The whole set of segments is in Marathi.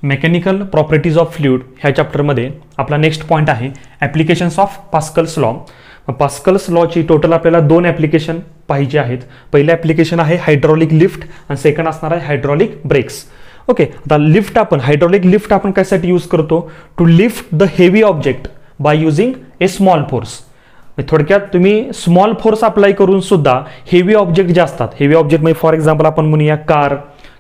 मेकॅनिकल प्रॉपर्टीज ऑफ फ्लुइड ह्या चॅप्टरमध्ये आपला नेक्स्ट पॉईंट आहे ॲप्लिकेशन्स ऑफ पास्कल्स लॉ. पास्कल्स लॉची टोटल आपल्याला 2 ॲप्लिकेशन पाहिजे आहेत. पहिलं ॲप्लिकेशन आहे हायड्रॉलिक लिफ्ट आणि सेकंड असणार आहे हायड्रॉलिक ब्रेक्स. ओके, आता लिफ्ट आपण हायड्रॉलिक लिफ्ट आपण कशासाठी यूज करतो? To lift the heavy object by using a small force. थोडक्यात तुम्ही स्मॉल फोर्स अप्लाय करून सुद्धा हेवी ऑब्जेक्ट जे असतात, हेवी ऑब्जेक्ट म्हणजे फॉर एक्झाम्पल आपण म्हणूया कार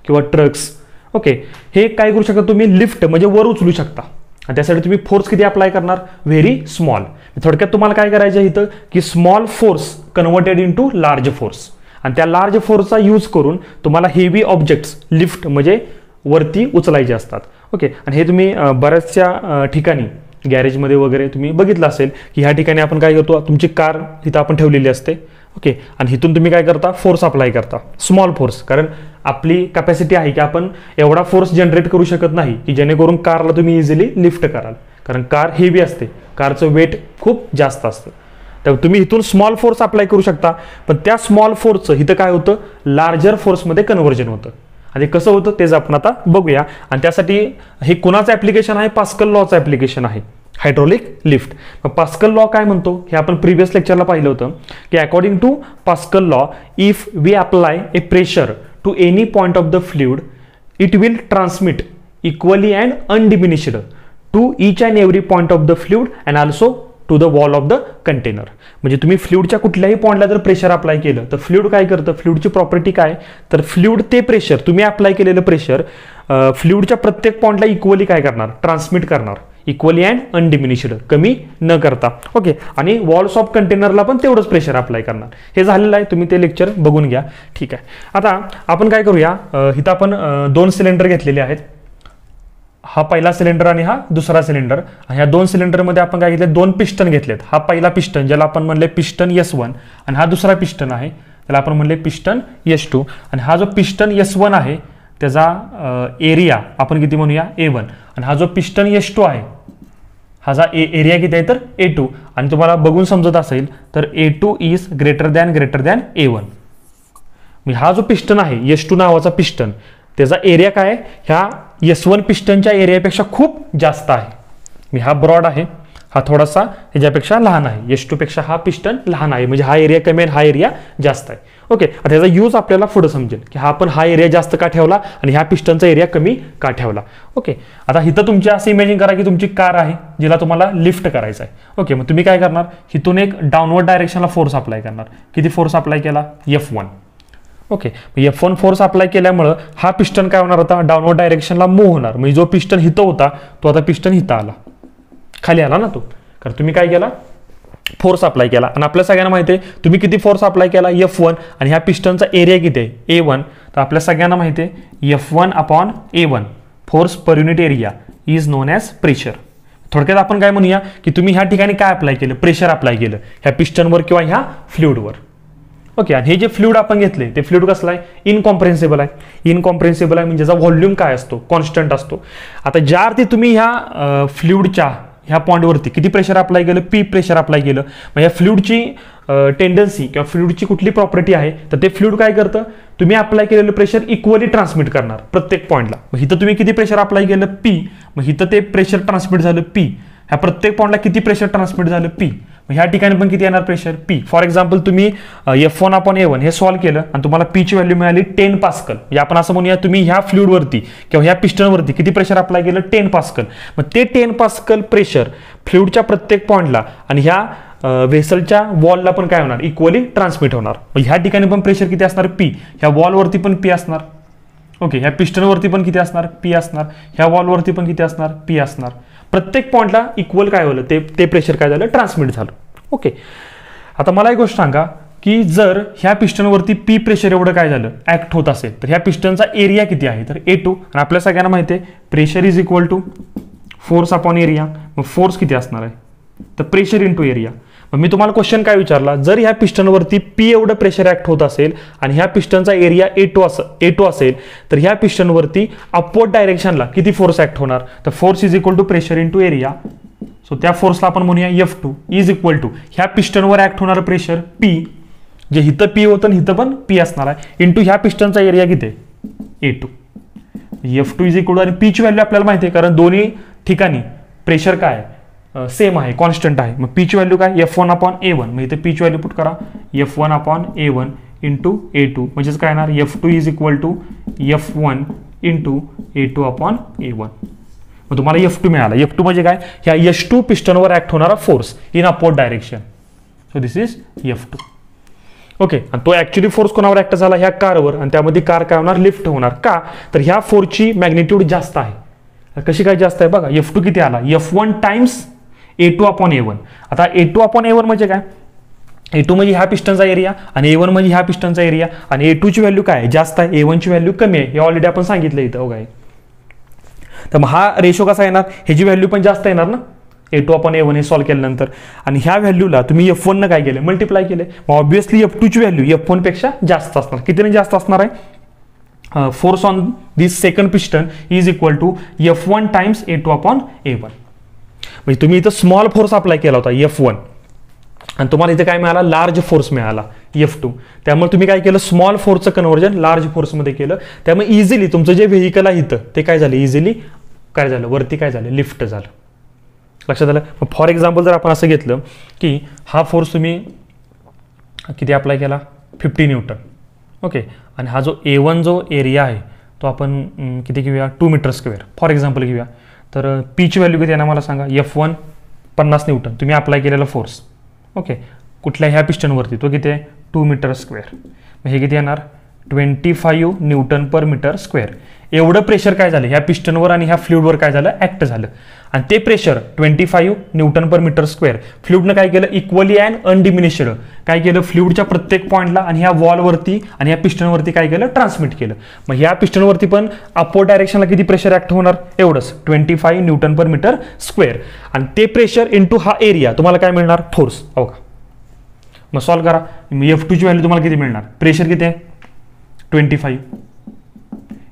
किंवा ट्रक्स. ओके, हे काय करू शकता तुम्ही? लिफ्ट म्हणजे वर उचलू शकता आणि त्यासाठी तुम्ही फोर्स किती अप्लाय करणार? Very small. थोडक्यात तुम्हाला काय करायचं आहे इथं की small force converted into large force आणि त्या लार्ज फोर्सचा यूज करून तुम्हाला हेवी ऑब्जेक्ट्स लिफ्ट म्हणजे वरती उचलायचे असतात. ओके, आणि हे तुम्ही बऱ्याचशा ठिकाणी गॅरेजमध्ये वगैरे तुम्ही बघितलं असेल की ह्या ठिकाणी आपण काय करतो, तुमची कार इथं आपण ठेवलेली असते. ओके, आणि इथून तुम्ही काय करता? फोर्स अप्लाय करता, स्मॉल फोर्स. कारण आपली कॅपॅसिटी आहे की आपण एवढा फोर्स जनरेट करू शकत नाही की जेणेकरून कारला तुम्ही इझिली लिफ्ट कराल, कारण कार हेवी असते, कारचं वेट खूप जास्त असतं. तर तुम्ही इथून स्मॉल फोर्स अप्लाय करू शकता, पण त्या स्मॉल फोर्सचं इथं काय होतं? लार्जर फोर्समध्ये कन्व्हर्जन होतं. आणि कसं होतं तेच आपण आता बघूया. आणि त्यासाठी हे कोणाचं ॲप्लिकेशन आहे? पास्कल लॉचं ॲप्लिकेशन आहे हायड्रॉलिक लिफ्ट. मग पास्कल लॉ काय म्हणतो हे आपण प्रिव्हियस लेक्चरला पाहिलं होतं की according to Pascal law, if we apply a pressure to any point of the fluid, it will transmit equally and undiminished to each and every point of the fluid and also to the wall of the container. म्हणजे तुम्ही फ्लुइडच्या कुठल्याही पॉईंटला जर प्रेशर अप्लाय केलं तर फ्लुइड काय करतं? फ्लुइडची प्रॉपर्टी काय? तर फ्लुइड ते प्रेशर, तुम्ही अप्लाय केलेलं प्रेशर फ्लुइडच्या प्रत्येक पॉईंटला इक्वली काय करणार? ट्रान्समिट करणार, इक्वली अँड अनडिमिनिश्ड, कमी न करता. ओके, आणि वॉल्स ऑफ कंटेनरला पण तेवढंच प्रेशर अप्लाय करणार. हे झालेलं आहे, तुम्ही ते लेक्चर बघून घ्या. ठीक आहे, आता आपण काय करूया, इथं आपण 2 सिलेंडर घेतलेले आहेत. हा पहिला सिलेंडर आणि हा दुसरा सिलेंडर. ह्या 2 सिलेंडरमध्ये आपण काय घेतले? 2 पिस्टन घेतलेत. हा पहिला पिस्टन ज्याला आपण म्हणले पिस्टन S1 आणि हा दुसरा पिस्टन आहे त्याला आपण म्हणले पिस्टन S2. आणि हा जो पिस्टन S1 आहे त्याचा एरिया आपण किती म्हणूया? A1. आणि हा जो पिस्टन S2 आहे हा जा एरिया किती आहे? तर A2. आणि तुम्हाला बघून समजत असेल तर A2 is greater than A1. हा जो पिस्टन आहे S2 नावाचा पिस्टन, त्याचा एरिया काय? ह्या S1 पिस्टनच्या एरियापेक्षा खूप जास्त आहे. हा ब्रॉड आहे, हा थोडासा ह्याच्यापेक्षा लहान आहे. S2 पेक्षा हा पिस्टन लहान आहे, म्हणजे हा एरिया कमी आहे, हा एरिया जास्त आहे. ओके, आता त्याचा यूज आपल्याला पुढे समजेल की आपण हा एरिया जास्त का ठेवला आणि ह्या पिस्टनचा एरिया कमी का ठेवला. ओके, आता इथं तुमची असं इमॅजिन करा की तुमची कार आहे जिला तुम्हाला लिफ्ट करायचं आहे. ओके, मग तुम्ही काय करणार? इथून एक डाऊनवर्ड डायरेक्शनला फोर्स अप्लाय करणार. किती फोर्स अप्लाय केला? F1. Okay, F1 force apply केल्यामुळं हा पिस्टन काय होणार? आता डाऊनवर्ड डायरेक्शनला मूव्ह होणार. म्हणजे जो पिस्टन हिथं होता तो आता पिस्टन हिथं आला, खाली आला ना तो, कारण तुम्ही काय केला? फोर्स अप्लाय केला. आणि आपल्या सगळ्यांना माहिती आहे तुम्ही किती फोर्स अप्लाय केला? F1. आणि ह्या पिस्टनचा एरिया किती आहे? A1. तर आपल्या सगळ्यांना माहिती आहे F1/A1 force per unit area is non as pressure. थोडक्यात आपण काय म्हणूया की तुम्ही ह्या ठिकाणी काय अप्लाय केलं? प्रेशर अप्लाय केलं ह्या पिस्टनवर किंवा ह्या फ्लुइडवर. ओके, आणि हे जे फ्लुइड आपण घेतले ते फ्लुइड कसलं आहे? इनकॉम्प्रेन्सिबल आहे. इनकॉम्प्रेन्सिबल आहे म्हणजे ज्याचा व्हॉल्यूम काय असतो? कॉन्स्टंट असतो. आता ज्या अर्थी तुम्ही ह्या फ्लुइडच्या ह्या पॉईंटवरती किती प्रेशर अप्लाय केलं? P प्रेशर अप्लाय केलं. मग ह्या फ्लुइडची टेंडन्सी किंवा फ्लुइडची कुठली प्रॉपर्टी आहे? तर ते फ्लुइड काय करतं? तुम्ही अप्लाय केलेलं प्रेशर इक्वली ट्रान्समिट करणार प्रत्येक पॉईंटला. मग इथं तुम्ही किती प्रेशर अप्लाय केलं? P. मग इथं ते प्रेशर ट्रान्समिट झालं P. ह्या प्रत्येक पॉईंटला किती प्रेशर ट्रान्समिट झालं? P. मग ह्या ठिकाणी पण किती येणार प्रेशर? P. फॉर एक्झाम्पल तुम्ही F1/A1 हे सॉल्व्ह केलं आणि तुम्हाला P ची व्हॅल्यू मिळाली 10 पास्कल. म्हणजे आपण असं म्हणूया तुम्ही ह्या फ्लुइडवरती किंवा ह्या पिस्टनवरती किती प्रेशर अप्लाय केलं? 10 पास्कल. मग ते 10 पास्कल प्रेशर फ्लुइडच्या प्रत्येक पॉईंटला आणि ह्या व्हेसलच्या वॉलला पण काय होणार? इक्वली ट्रान्समिट होणार. मग ह्या ठिकाणी पण प्रेशर किती असणार? P. ह्या वॉलवरती पण P असणार. ओके, ह्या पिस्टनवरती पण किती असणार? P असणार. ह्या वॉलवरती पण किती असणार? P असणार. प्रत्येक पॉईंटला इक्वल काय झालं? ते प्रेशर काय झालं? ट्रान्समिट झालं. ओके, आता मला एक गोष्ट सांगा की जर ह्या पिस्टनवरती P प्रेशर एवढं काय झालं? ऍक्ट होत असेल तर ह्या पिस्टनचा एरिया किती आहे? तर A2. आणि आपल्या सगळ्यांना माहिती आहे pressure is equal to force upon area. मग फोर्स किती असणार आहे? तर प्रेशर इंटू एरिया. मग मी तुम्हाला क्वेश्चन काय विचारला? जर ह्या पिस्टनवरती P एवढं प्रेशर ऍक्ट होत असेल आणि ह्या पिस्टनचा एरिया A2 असेल तर ह्या पिस्टनवरती अपवर्ड डायरेक्शनला किती फोर्स ऍक्ट होणार? तर force is equal to pressure into area. So त्या फोर्सला आपण म्हणूया F2 इज इक्वल टू ह्या पिस्टनवर ऍक्ट होणार प्रेशर P, जे हिथं P होतं हिथं पण P असणार आहे, इंटू ह्या पिस्टनचा एरिया किती? A2. F2 is equal to, आणि पीची व्हॅल्यू आपल्याला माहिती आहे कारण दोन्ही ठिकाणी प्रेशर काय सेम आहे, कॉन्स्टंट आहे. मग पीची व्हॅल्यू काय F1/A1. मग इथे पीची व्हॅल्यू पुट करा F1/A1 इंटू A2, म्हणजेच काय येणार F2 is equal to F1 into A2/A1. मग तुम्हाला F2 मिळाला. F2 म्हणजे काय, ह्या H2 पिस्टनवर ऍक्ट होणारा force in upward direction. So this is F2. Okay, आणि तो ऍक्च्युअली फोर्स कोणावर ऍक्ट झाला, ह्या कारवर, आणि त्यामध्ये कार काय होणार, लिफ्ट होणार. का तर ह्या फोर्सची मॅग्निट्यूड जास्त आहे. कशी काय जास्त आहे बघा, F2 किती आला, F1 टाइम्स A2/A1. आता A2/A1 म्हणजे काय, A2 म्हणजे ह्या पिस्टनचा एरिया आणि A1 म्हणजे ह्या पिस्टनचा एरिया, आणि A2 ची व्हॅल्यू काय जास्त आहे, A1 ची व्हॅल्यू कमी आहे. हे ऑलरेडी आपण सांगितलं इथं बघा. तर मग हा रेशो कसा येणार, ह्याची व्हॅल्यू पण जास्त येणार ना A2/A1 हे सॉल्व्ह केल्यानंतर, आणि ह्या व्हॅल्यूला तुम्ही F1 न काय केलं, मल्टिप्लाय केले. मग ऑब्व्हियसली F2 ची व्हॅल्यू F1 पेक्षा जास्त असणार. कितीने जास्त असणार आहे, force on this second piston is equal to F1 times A2/A1. म्हणजे तुम्ही इथं स्मॉल फोर्स अप्लाय केला होता F1, आणि तुम्हाला इथे काय मिळाला, लार्ज फोर्स मिळाला F2. त्यामुळे तुम्ही काय केलं, स्मॉल फोर्सचं कन्व्हर्जन लार्ज फोर्समध्ये केलं. त्यामुळे इझिली तुमचं जे व्हेकल आहे इथं ते काय झालं, इझिली काय झालं, वरती काय झालं, लिफ्ट झालं. लक्षात आलं. फॉर एक्झाम्पल जर आपण असं घेतलं की हा फोर्स तुम्ही किती अप्लाय केला, 50 न्यूटन. ओके, आणि हा जो A1 जो एरिया आहे तो आपण किती घेऊया, 2 मीटर स्क्वेअर फॉर एक्झाम्पल घेऊया. तर पीची व्हॅल्यू किती आहे ना मला सांगा, F1 50 न्यूटन तुम्ही अप्लाय केलेला फोर्स. ओके, कुठल्या ह्या पिस्टनवरती तो किती आहे, 2 मीटर स्क्वेअर. मग हे किती येणार, 25 न्यूटन पर मीटर स्क्वेअर. एवढं प्रेशर काय झालं ह्या पिस्टनवर आणि ह्या फ्लुइडवर काय झालं, ऍक्ट झालं. आणि ते प्रेशर 25 न्यूटन पर मीटर स्क्वेअर फ्लुइडनं काय केलं, इक्वली अँड अनडिमिनिश्ड काय केलं, फ्लुइडच्या प्रत्येक पॉईंटला आणि ह्या वॉलवरती आणि ह्या पिस्टनवरती काय केलं, ट्रान्समिट केलं. मग ह्या पिस्टनवरती पण अपवर्ड डायरेक्शनला किती प्रेशर ऍक्ट होणार, एवढंच 25 न्यूटन पर मीटर स्क्वेअर. आणि ते प्रेशर इंटू हा एरिया तुम्हाला काय मिळणार, फोर्स. हो का, मग सॉल्व्ह करा. F2 ची व्हॅल्यू तुम्हाला किती मिळणार, प्रेशर किती आहे 25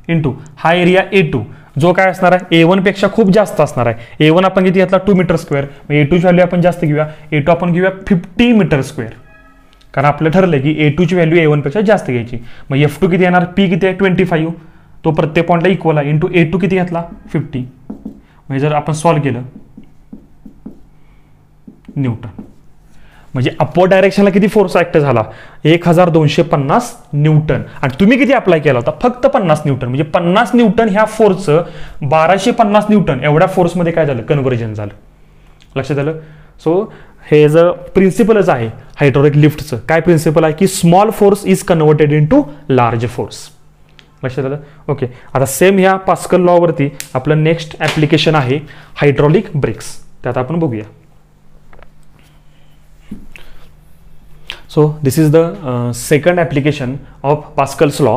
इंटू हा एरिया A2 जो काय असणार आहे A1 पेक्षा खूप जास्त असणार आहे. A1 आपण किती घेतला, 2 मीटर स्क्वेअर. मग A2 ची व्हॅल्यू आपण जास्त घेऊया, A2 आपण घेऊया 50 मीटर स्क्वेअर, कारण आपलं ठरलं की A2 ची व्हॅल्यू A1 पेक्षा जास्त घ्यायची. मग F2 किती येणार, P किती आहे 25, तो प्रत्येक पॉईंटला इक्वल आहे, इंटू A2 किती घेतला 50. म्हणजे जर आपण सॉल्व्ह केलं न्यूटन, म्हणजे अपवर्ड डायरेक्शनला किती फोर्स ऍक्ट झाला, 1250 न्यूटन. आणि तुम्ही किती अप्लाय केला होता, फक्त 50 न्यूटन. म्हणजे 50 न्यूटन ह्या फोर्सचं 1250 न्यूटन एवढ्या फोर्समध्ये काय झालं, कन्व्हर्जन झालं. लक्षात आलं. सो हे जर प्रिन्सिपलच आहे हायड्रॉलिक लिफ्टचं. काय प्रिन्सिपल आहे की small force is converted into large force. लक्षात आलं. ओके, आता सेम ह्या पास्कल लॉ वरती आपलं नेक्स्ट ऍप्लिकेशन आहे हायड्रॉलिक ब्रेक्स. त्यात आपण बघूया. So this is the second application of Pascal's law,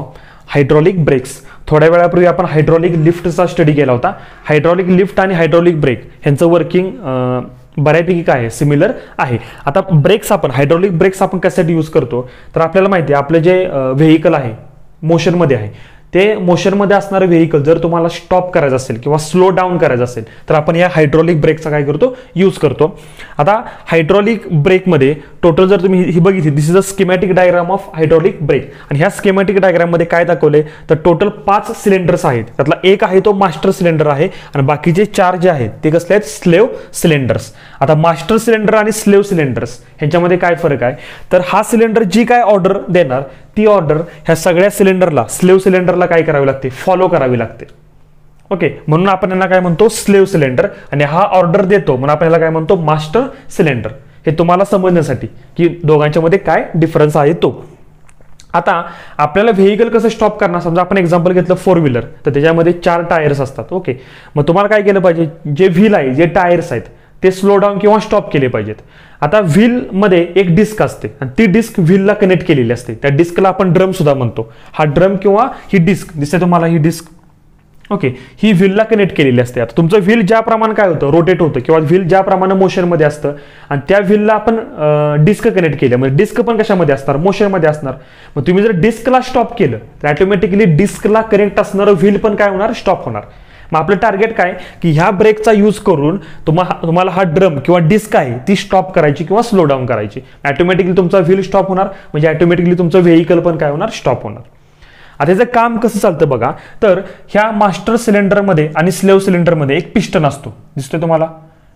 hydraulic brakes. थोड्या वेळापूर्वी आपण हायड्रॉलिक लिफ्टचा स्टडी केला होता. हायड्रॉलिक लिफ्ट आणि हायड्रॉलिक ब्रेक यांचं वर्किंग बऱ्यापैकी काय आहे, सिमिलर आहे. आता ब्रेक्स आपण हायड्रॉलिक ब्रेक्स आपण कशासाठी यूज करतो, तर आपल्याला माहिती आहे आपलं जे व्हेकल आहे मोशनमध्ये आहे, ते मोशनमध्ये असणारं व्हेकल जर तुम्हाला स्टॉप करायचं असेल किंवा स्लो डाऊन करायचं असेल तर आपण या हायड्रॉलिक ब्रेकचा काय करतो, यूज करतो. आता हायड्रॉलिक ब्रेकमध्ये टोटल जर तुम्ही ही बघितली, this is a schematic diagram of hydraulic brake. आणि ह्या स्कीमॅटिक डायग्राममध्ये काय दाखवले तर टोटल 5 सिलेंडर्स आहेत. त्यातला एक आहे तो मास्टर सिलेंडर आहे आणि बाकीचे 4 जे आहेत ते कसले आहेत, स्लेव सिलेंडर्स. आता मास्टर सिलेंडर आणि स्लेव सिलेंडर्स ह्यांच्यामध्ये काय फरक आहे, तर हा सिलेंडर जी काय ऑर्डर देणार ती ऑर्डर ह्या सगळ्या सिलेंडरला, स्लेव सिलेंडरला काय करावी लागते, फॉलो करावी लागते. ओके, म्हणून आपण यांना काय म्हणतो, स्लेव सिलेंडर. आणि हा ऑर्डर देतो म्हणून आपण याला काय म्हणतो, मास्टर सिलेंडर. हे तुम्हाला समजण्यासाठी की दोघांच्या मध्ये काय डिफरन्स आहे तो. आता आपल्याला व्हेकल कसं स्टॉप करणार, समजा आपण एक्झाम्पल घेतलं 4 व्हीलर, तर त्याच्यामध्ये 4 टायर्स असतात. ओके, मग तुम्हाला काय केलं पाहिजे, जे व्हील आहे, जे टायर्स आहेत ते स्लो डाऊन किंवा स्टॉप केले पाहिजेत. आता व्हील मध्ये एक डिस्क असते आणि ती डिस्क व्हीलला कनेक्ट केलेली असते. त्या डिस्कला आपण ड्रम सुद्धा म्हणतो. हा ड्रम किंवा ही डिस्क दिसते तुम्हाला, ही डिस्क ओके, ही व्हीलला कनेक्ट केलेली असते. आता तुमचं व्हील ज्याप्रमाणे काय होतं, रोटेट होतं किंवा व्हील ज्याप्रमाणे मोशनमध्ये असतं आणि त्या व्हीलला आपण डिस्क कनेक्ट केलं, म्हणजे डिस्क पण कशामध्ये असणार, मोशनमध्ये असणार. मग तुम्ही जर डिस्कला स्टॉप केलं तर ऑटोमॅटिकली डिस्कला कनेक्ट असणारं व्हील पण काय होणार, स्टॉप होणार. मग आपलं टार्गेट काय की ह्या ब्रेकचा यूज करून तुम्हाला हा ड्रम किंवा डिस्क आहे ती स्टॉप करायची किंवा स्लो डाऊन करायची. ऑटोमॅटिकली तुमचा व्हील स्टॉप होणार, म्हणजे ऑटोमॅटिकली तुमचं व्हेकल पण काय होणार, स्टॉप होणार. आता याचं काम कसं चालतं बघा, तर ह्या मास्टर सिलेंडरमध्ये आणि स्लेव्ह सिलेंडरमध्ये एक पिस्टन असतो, दिसतोय तुम्हाला,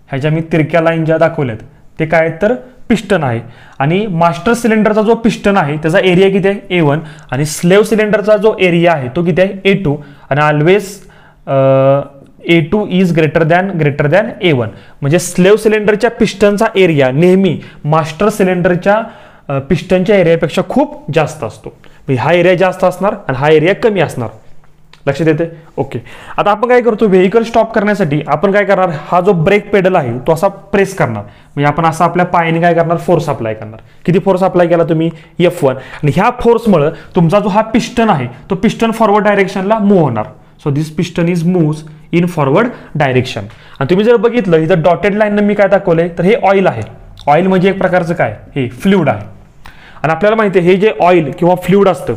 ह्याच्या मी तिरक्या लाईन ज्या दाखवल्यात ते काय तर पिस्टन आहे. आणि मास्टर सिलेंडरचा जो पिस्टन आहे त्याचा एरिया किती आहे A1 आणि स्लेव्ह सिलेंडरचा जो एरिया आहे तो किती आहे A2 आणि always A2 is greater than A1. म्हणजे स्लेव्ह सिलेंडरच्या पिस्टनचा एरिया नेहमी मास्टर सिलेंडरच्या पिस्टनच्या एरियापेक्षा खूप जास्त असतो. हा एरिया जास्त असणार आणि हा एरिया कमी असणार. लक्षात येते? ओके. आता आपण काय करतो, व्हेकल स्टॉप करण्यासाठी आपण काय करणार, हा जो ब्रेक पेडल आहे तो असा प्रेस करणार. म्हणजे आपण असं आपल्या पायाने काय करणार, फोर्स अप्लाय करणार. किती फोर्स अप्लाय केला तुम्ही, F1. आणि ह्या फोर्समुळे तुमचा जो हा पिस्टन आहे तो पिस्टन फॉरवर्ड डायरेक्शनला मूव्ह होणार. So this piston is moves in forward direction. आणि तुम्ही जर बघितलं इथं डॉटेड लाईननं मी काय दाखवलंय, तर हे ऑइल आहे. ऑइल म्हणजे एक प्रकारचं काय, हे फ्लुइड आहे. आणि आपल्याला माहिती आहे हे जे ऑइल किंवा फ्लुइड असतं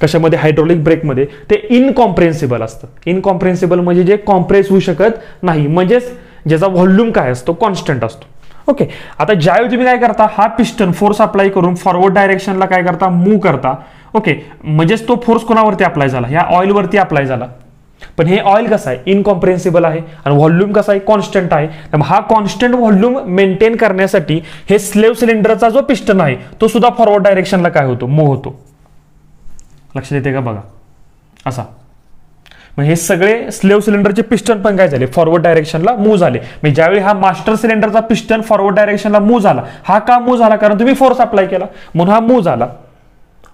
कशामध्ये, हायड्रोलिक ब्रेकमध्ये, ते इनकॉम्प्रेन्सिबल असतं. इनकॉम्प्रेन्सिबल म्हणजे जे कॉम्प्रेस होऊ शकत नाही, म्हणजेच ज्याचा व्हॉल्यूम काय असतो, कॉन्स्टंट असतो. ओके. आता ज्यावेळी तुम्ही काय करता, हा पिस्टन फोर्स अप्लाय करून फॉरवर्ड डायरेक्शनला काय करता, मूव्ह करता. ओके. म्हणजेच तो फोर्स कोणावरती अप्लाय झाला, ह्या ऑइलवरती अप्लाय झाला. पण हे ऑइल कसं आहे, इनकॉम्प्रेन्सिबल आहे आणि व्हॉल्यूम कसा आहे, कॉन्स्टंट आहे. त्यामुळे हा कॉन्स्टंट व्हॉल्यूम मेंटेन करण्यासाठी हे स्लेव्ह सिलेंडरचा जो पिस्टन आहे तो सुद्धा फॉरवर्ड डायरेक्शनला काय होतो, मूव्ह होतो. लक्षात येते का बघा, असा. मग हे सगळे स्लेव्ह सिलेंडरचे पिस्टन पण काय झाले, फॉरवर्ड डायरेक्शनला मूव्ह झाले. म्हणजे ज्यावेळी हा मास्टर सिलेंडरचा पिस्टन फॉरवर्ड डायरेक्शनला मूव्ह झाला, हा का मूव्ह झाला, कारण तुम्ही फोर्स अप्लाय केला म्हणून हा मूव्ह झाला.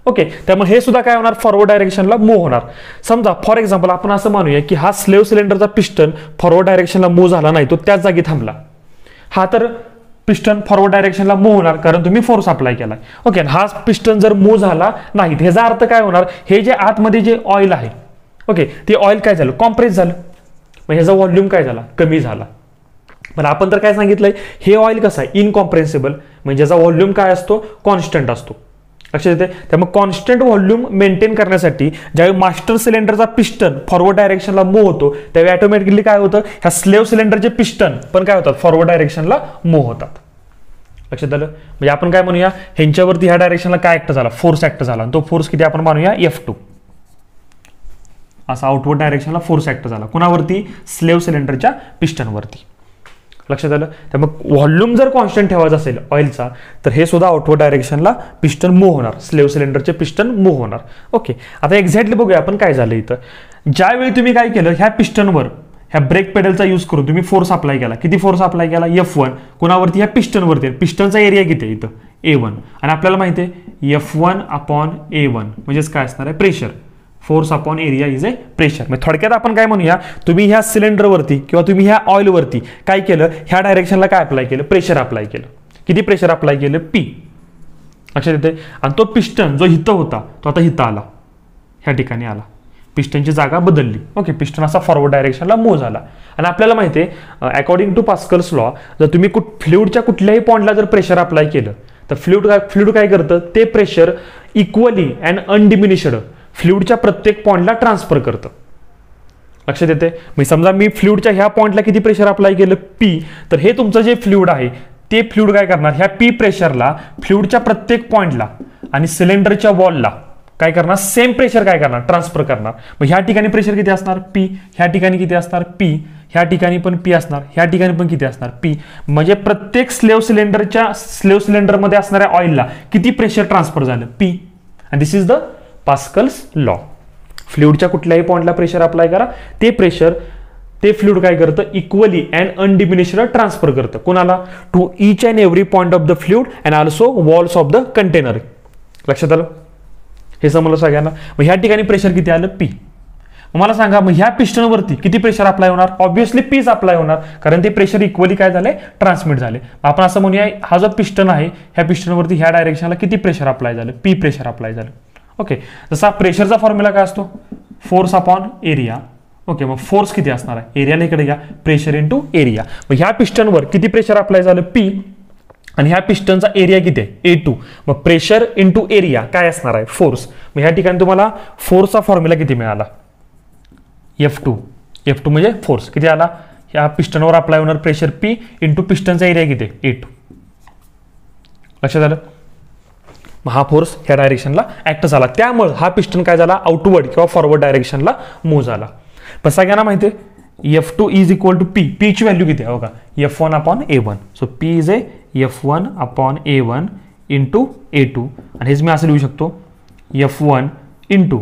ओके. त्यामुळे हे सुद्धा काय होणार, फॉरवर्ड डायरेक्शनला मूव्ह होणार. समजा फॉर एक्झाम्पल आपण असं मानूया की हा स्लेव्ह सिलेंडरचा पिस्टन फॉरवर्ड डायरेक्शनला मूव्ह झाला नाही, तो त्याच जागी थांबला. हा तर पिस्टन फॉरवर्ड डायरेक्शनला मूव्ह होणार कारण तुम्ही फोर्स अप्लाय केलाय. ओके. हा पिस्टन जर मूव्ह झाला नाही, ह्याचा अर्थ काय होणार, हे जे आतमध्ये जे ऑइल आहे, ओके, ते ऑइल काय झालं, कॉम्प्रेस झालं. मग ह्याचा व्हॉल्यूम काय झाला, कमी झाला. पण आपण तर काय सांगितलंय, हे ऑइल कसं आहे, इनकॉम्प्रेन्सिबल, म्हणजे ज्याचा व्हॉल्यूम काय असतो, कॉन्स्टंट असतो. लक्षात येते? त्यामुळे कॉन्स्टंट व्हॉल्यूम मेंटेन करण्यासाठी ज्यावेळी मास्टर सिलेंडरचा पिस्टन फॉरवर्ड डायरेक्शनला मूव्ह होतो त्यावेळी ऑटोमॅटिकली काय होतं, ह्या स्लेव्ह सिलेंडरचे पिस्टन पण काय होतात, फॉरवर्ड डायरेक्शनला मूव्ह होतात. लक्षात आलं? म्हणजे आपण काय म्हणूया, ह्यांच्यावरती ह्या डायरेक्शनला काय ऍक्ट झाला, फोर्स ऍक्ट झाला. तो फोर्स किती आपण मानूया, F2. असा आउटवर्ड डायरेक्शनला फोर्स ऍक्ट झाला. कुणावरती, स्लेव्ह सिलेंडरच्या पिस्टनवरती. लक्षात आलं? त्यामुळे व्हॉल्यूम जर कॉन्स्टंट ठेवायचा असेल ऑइलचा, तर हे सुद्धा आउटवर्ड डायरेक्शनला पिस्टन मूव्ह होणार, स्लेव्ह सिलेंडरचे पिस्टन मूव्ह होणार. ओके. आता एक्झॅक्टली बघूया आपण काय झालं इथं. ज्यावेळी तुम्ही काय केलं, ह्या पिस्टनवर ह्या ब्रेक पेडलचा यूज करून तुम्ही फोर्स अप्लाय केला. किती फोर्स अप्लाय केला, F1. कुणावरती, ह्या पिस्टनवरती. पिस्टनचा एरिया किती आहे इथं, A1. आणि आपल्याला माहिती आहे F1 अपॉन A1 म्हणजेच काय असणार आहे, pressure. Force upon area is a pressure. म्हणजे थोडक्यात आपण काय म्हणूया, तुम्ही ह्या सिलेंडरवरती किंवा तुम्ही ह्या ऑइलवरती काय केलं, ह्या डायरेक्शनला काय अप्लाय केलं, प्रेशर अप्लाय केलं. किती प्रेशर अप्लाय केलं, P. लक्षात येते? आणि तो पिस्टन जो हिथं होता तो आता हिथं आला, ह्या ठिकाणी आला. पिस्टनची जागा बदलली. ओके. पिस्टन असा फॉरवर्ड डायरेक्शनला मूव्ह झाला. आणि आपल्याला माहिती आहे, अकॉर्डिंग टू पास्कल्स लॉ, जर तुम्ही फ्लुइडच्या कुठल्याही पॉइंटला जर प्रेशर अप्लाय केलं तर फ्लुइड काय करतं, ते प्रेशर इक्वली अँड अनडिमिनिश्ड फ्लुइडच्या प्रत्येक पॉइंटला ट्रान्सफर करतं. लक्षात येते? म्हणजे समजा मी फ्लुइडच्या ह्या पॉइंटला किती प्रेशर अप्लाय केलं, P, तर हे तुमचं जे फ्लुइड आहे ते फ्लुइड काय करणार, ह्या P प्रेशरला फ्लुइडच्या प्रत्येक पॉइंटला आणि सिलेंडरच्या वॉलला काय करणार, सेम प्रेशर काय करणार, ट्रान्सफर करणार. मग ह्या ठिकाणी प्रेशर किती असणार, P. ह्या ठिकाणी किती असणार, P. ह्या ठिकाणी पण P असणार. ह्या ठिकाणी पण किती असणार, P. म्हणजे प्रत्येक स्लेव्ह सिलेंडरमध्ये असणाऱ्या ऑइलला किती प्रेशर ट्रान्सफर झालं, P. And this is the Pascal's law. फ्लुइडच्या कुठल्याही पॉइंटला प्रेशर अप्लाय करा, ते प्रेशर ते फ्लुइड काय करतं, इक्वली अँड अनडिमिनिश्ड ट्रान्सफर करतं. कोणाला, to each and every point of the fluid and also walls of the container. लक्षात आलं? हे समजलं सगळ्यांना? मग ह्या ठिकाणी प्रेशर किती आलं, P. मला सांगा, मग ह्या पिस्टनवरती किती प्रेशर अप्लाय होणार, ऑब्व्हियसली Pच अप्लाय होणार, कारण ते प्रेशर इक्वली काय झाले, ट्रान्समिट झाले. आपण असं म्हणूया, हा जो पिस्टन आहे ह्या पिस्टनवरती ह्या डायरेक्शनला किती प्रेशर अप्लाय झालं, P प्रेशर अप्लाय झालं. ओके. जसा प्रेशरचा फॉर्म्युला काय असतो, फोर्स अपॉन एरिया. ओके. मग फोर्स किती असणार आहे, एरियाला इकडे घ्या, प्रेशर इंटू एरिया. मग ह्या पिस्टनवर किती प्रेशर अप्लाय झालं, P. आणि ह्या पिस्टनचा एरिया किती आहे, A2. मग प्रेशर इंटू एरिया काय असणार आहे, फोर्स. मग ह्या ठिकाणी तुम्हाला फोर्सचा फॉर्म्युला किती मिळाला, F2. F2 म्हणजे फोर्स किती आला, ह्या पिस्टनवर अप्लाय होणार प्रेशर P इंटू पिस्टनचा एरिया किती, A2. लक्षात आलं? मग हा फोर्स ह्या डायरेक्शनला ऍक्ट झाला, त्यामुळे हा पिस्टन काय झाला, आउटवर्ड किंवा फॉरवर्ड डायरेक्शनला मूव्ह झाला. पण सगळ्यांना माहिती आहे F2 is equal to P. P ची व्हॅल्यू किती आहे बघा, F1 upon A1. So P is a F1 upon A1 into A2, आणि हेच मी असं लिहू शकतो F1 into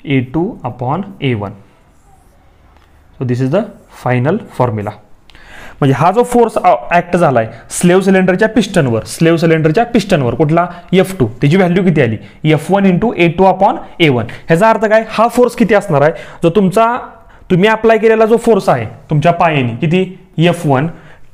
A2 upon A1. So this is the final formula. म्हणजे हा जो फोर्स ऍक्ट झालाय स्लेव्ह सिलेंडरच्या पिस्टनवर कुठला F2, त्याची व्हॅल्यू किती आली F1 into A2 upon A1. ह्याचा अर्थ काय, हा फोर्स किती असणार आहे, जो तुम्ही अप्लाय केलेला जो फोर्स आहे तुमच्या पायाने, किती F1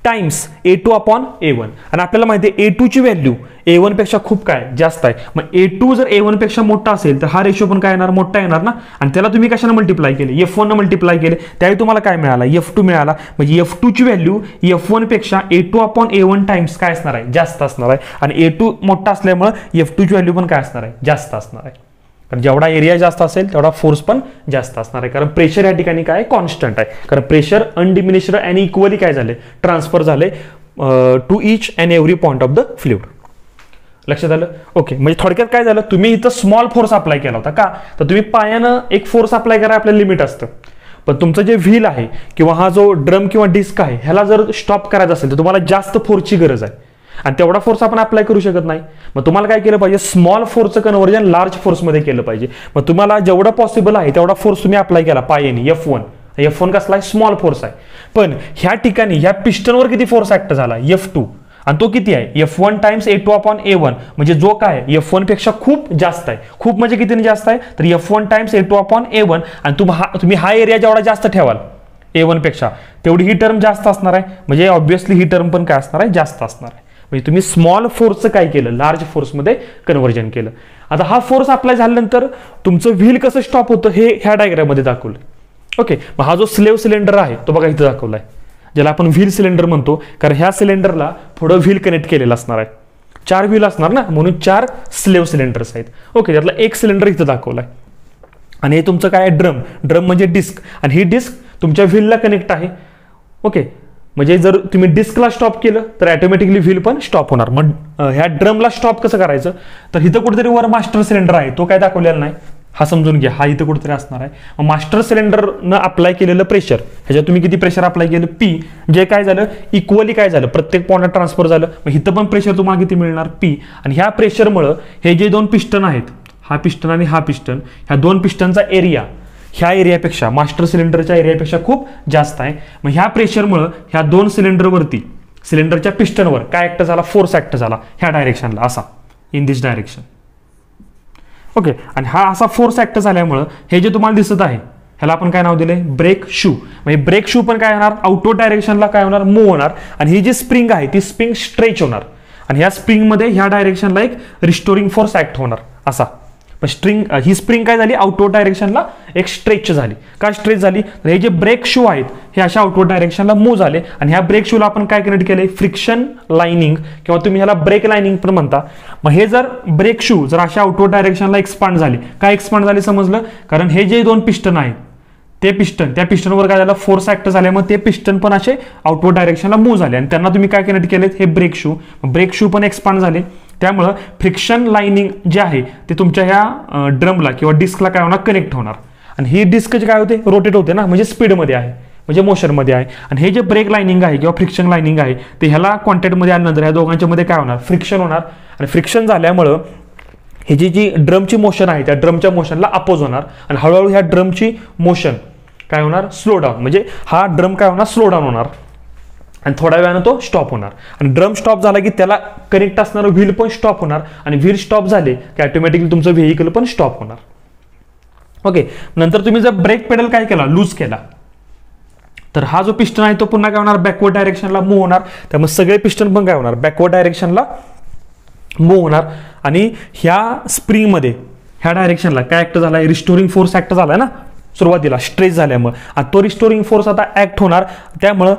times A2 upon A1. आणि आपल्याला माहिती आहे A2 ची व्हॅल्यू A1 पेक्षा खूप काय जास्त आहे. मग A2 जर A1 पेक्षा मोठा असेल तर हा रेशो पण काय येणार, मोठा येणार ना. आणि त्याला तुम्ही कशाने मल्टिप्लाय केले, F1 ने मल्टिप्लाय केले, त्यावेळी तुम्हाला काय मिळाला, F2 मिळाला. म्हणजे F2 ची व्हॅल्यू F1 पेक्षा A2 अपॉन A1 टाइम्स काय असणार आहे, जास्त असणार आहे. आणि A2 मोठा असल्यामुळे F2 ची व्हॅल्यू पण काय असणार आहे, जास्त असणार आहे. कारण जेवढा एरिया जास्त असेल तेवढा फोर्स पण जास्त असणार आहे. कारण प्रेशर या ठिकाणी काय कॉन्स्टंट आहे, कारण प्रेशर अनडिमिनिश्ड आणि इक्वली काय झाले, ट्रान्सफर झाले to each and every point of the fluid. लक्षात आलं. ओके, म्हणजे थोडक्यात काय झालं, तुम्ही इथं स्मॉल फोर्स अप्लाय केला होता का, तर तुम्ही पायानं एक फोर्स अप्लाय करा, आपलं लिमिट असतं. पण तुमचं जे व्हील आहे किंवा हा जो ड्रम किंवा डिस्क आहे ह्याला जर स्टॉप करायचं असेल तर तुम्हाला जास्त फोर्सची गरज आहे, आणि तेवढा फोर्स आपण अप्लाय करू शकत नाही. मग तुम्हाला काय केलं पाहिजे, स्मॉल फोर्सचं कन्व्हर्जन लार्ज फोर्समध्ये केलं पाहिजे. मग तुम्हाला जेवढं पॉसिबल आहे तेवढा फोर्स तुम्ही अप्लाय केला पायाने. F1 कसला आहे, स्मॉल फोर्स आहे. पण ह्या ठिकाणी ह्या पिस्टनवर किती फोर्स ऍक्ट झाला, F2, आणि तो किती आहे F1 times A2 upon A1. म्हणजे जो काय F1 पेक्षा खूप जास्त आहे. खूप म्हणजे कितीने जास्त आहे, तर F1 times A2 upon A1. आणि तुम्ही हा एरिया जेवढा जास्त ठेवाल A1 पेक्षा तेवढी ही टर्म जास्त असणार आहे. म्हणजे ऑब्व्हियसली ही टर्म पण काय असणार आहे, जास्त असणार आहे. म्हणजे तुम्ही स्मॉल फोर्सचं काय केलं, लार्ज फोर्समध्ये कन्व्हर्जन केलं. आता हा फोर्स अप्लाय झाल्यानंतर तुमचं व्हील कसं स्टॉप होतं हे ह्या डायग्राममध्ये दाखवलं. ओके, मग हा जो स्लेव्ह सिलेंडर आहे तो बघा इथं दाखवलाय, ज्याला आपण व्हील सिलेंडर म्हणतो. कारण ह्या सिलेंडरला पुढं व्हील कनेक्ट केलेलं असणार आहे, 4 व्हील असणार ना, म्हणून 4 स्लेव्ह सिलेंडर्स आहेत. ओके, त्यातला एक सिलेंडर इथं दाखवलाय. आणि हे तुमचं काय आहे, ड्रम म्हणजे डिस्क, आणि ही डिस्क तुमच्या व्हीलला कनेक्ट आहे. ओके, म्हणजे जर तुम्ही डिस्कला स्टॉप केलं तर ऑटोमॅटिकली व्हील पण स्टॉप होणार. मग ह्या ड्रमला स्टॉप कसं करायचं, तर इथं कुठेतरी वर मास्टर सिलेंडर आहे, तो काय दाखवलेला नाही, हा समजून घ्या, हा इथं कुठेतरी असणार आहे. मग मास्टर सिलेंडरनं अप्लाय केलेलं प्रेशर, ह्याच्यात तुम्ही किती प्रेशर अप्लाय केलं, P, जे काय झालं इक्वली काय झालं, प्रत्येक पॉइंटला ट्रान्सफर झालं. मग इथं पण प्रेशर तुम्हाला किती मिळणार, P. आणि ह्या प्रेशरमुळं हे जे 2 पिस्टन आहेत, हा पिस्टन आणि हा पिस्टन, ह्या 2 पिस्टनचा एरिया ह्या एरियापेक्षा, मास्टर सिलेंडरच्या एरियापेक्षा खूप जास्त आहे. मग ह्या प्रेशरमुळं ह्या 2 सिलेंडरवरती, सिलेंडरच्या पिस्टनवर काय ऍक्ट झाला, फोर्स ऍक्ट झाला ह्या डायरेक्शनला, असा इन दिस डायरेक्शन. ओके, आणि हा असा फोर्स ऍक्ट झाल्यामुळं हे जे तुम्हाला दिसत आहे ह्याला आपण काय नाव दिले, ब्रेक शू. म्हणजे ब्रेक शू पण काय होणार, आउटवर्ड डायरेक्शनला काय होणार, मूव्ह होणार. आणि ही जी स्प्रिंग आहे ती स्प्रिंग स्ट्रेच होणार, आणि ह्या स्प्रिंगमध्ये ह्या डायरेक्शनला एक रिस्टोरिंग फोर्स ऍक्ट होणार असा. ही स्प्रिंग काय झाली, आउटवर्ड डायरेक्शनला एक स्ट्रेच झाली. का स्ट्रेच झाली, तर हे जे ब्रेक शू आहेत हे अशा आउटवर्ड डायरेक्शनला मूव्ह झाले. आणि ह्या ब्रेक शूला आपण काय कनेक्ट केले, फ्रिक्शन लाइनिंग, किंवा तुम्ही ह्याला ब्रेक लाइनिंग पण म्हणता. मग हे जर ब्रेक शू जर अशा आउटवर्ड डायरेक्शनला एक्सपांड झाले, काय एक्सपांड झाले समजलं, कारण हे जे 2 पिस्टन आहेत ते पिस्टन, त्या पिस्टनवर काय झालं, फोर्स ऍक्ट झाल्यामुळे ते पिस्टन पण असे आउटवर्ड डायरेक्शनला मूव्ह झाले, आणि त्यांना तुम्ही काय कनेक्ट केलेत, हे ब्रेक शू पण एक्सपांड झाले. त्यामुळं फ्रिक्शन लाइनिंग जे आहे ते तुमच्या ह्या ड्रमला किंवा डिस्कला काय होणार, कनेक्ट होणार. आणि ही डिस्क जे काय होते, रोटेट होते ना, म्हणजे स्पीडमध्ये आहे, म्हणजे मोशनमध्ये आहे. आणि हे जे ब्रेक लाइनिंग आहे किंवा फ्रिक्शन लाइनिंग आहे ते ह्याला कॉन्टॅक्टमध्ये आल्यानंतर ह्या दोघांच्या मध्ये काय होणार, फ्रिक्शन होणार. आणि फ्रिक्शन झाल्यामुळं ही जी ड्रमची मोशन आहे त्या ड्रमच्या मोशनला अपोज होणार, आणि हळूहळू ह्या ड्रमची मोशन काय होणार, स्लो डाऊन. म्हणजे हा ड्रम काय होणार, स्लो डाऊन होणार, आणि थोड्या वेळानं तो स्टॉप होणार. आणि ड्रम स्टॉप झाला की त्याला कनेक्ट असणारं व्हील पण स्टॉप होणार, आणि व्हील स्टॉप झाले की ऑटोमॅटिकली तुमचं व्हेइकल पण स्टॉप होणार. ओके, नंतर तुम्ही जर ब्रेक पेडल काय केला, लूज केला, तर हा जो पिस्टन आहे तो पुन्हा काय होणार, बॅकवर्ड डायरेक्शनला मूव्ह होणार. त्यामुळे सगळे पिस्टन पण काय होणार, बॅकवर्ड डायरेक्शनला मूव्ह होणार. आणि ह्या स्प्रिंगमध्ये ह्या डायरेक्शनला काय ऍक्ट झाला, रिस्टोरिंग फोर्स ऍक्ट झालाय ना सुरुवातीला, स्ट्रेच झाल्यामुळे. आणि तो रिस्टोरिंग फोर्स आता ऍक्ट होणार. त्यामुळं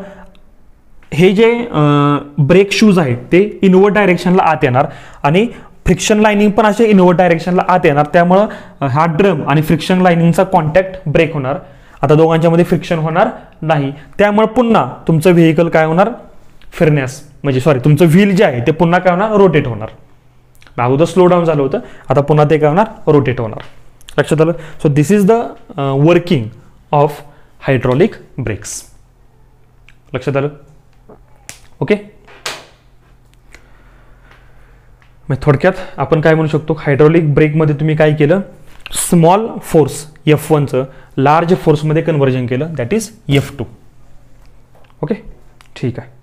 हे जे ब्रेक शूज आहेत ते इनवर्ड डायरेक्शनला आत येणार, आणि फ्रिक्शन लाइनिंग पण असे इनवर्ड डायरेक्शनला आत येणार. त्यामुळं हा ड्रम आणि फ्रिक्शन लाइनिंगचा कॉन्टॅक्ट ब्रेक होणार. आता दोघांच्या मध्ये फ्रिक्शन होणार नाही. त्यामुळे पुन्हा तुमचं व्हेइकल काय होणार, फिरण्यास, म्हणजे तुमचं व्हील जे आहे ते पुन्हा काय होणार, रोटेट होणार. अगोदर स्लो डाऊन झालं होतं, आता पुन्हा ते काय होणार, रोटेट होणार. लक्षात आलं. So this is the working of hydraulic brakes. लक्षात आलं. ओके. मग थोडक्यात आपण काय म्हणू शकतो, हायड्रॉलिक ब्रेकमध्ये तुम्ही काय केलं, स्मॉल फोर्स F1चं लार्ज फोर्समध्ये कन्व्हर्जन केलं, दॅट इज F2. ओके, ठीक आहे.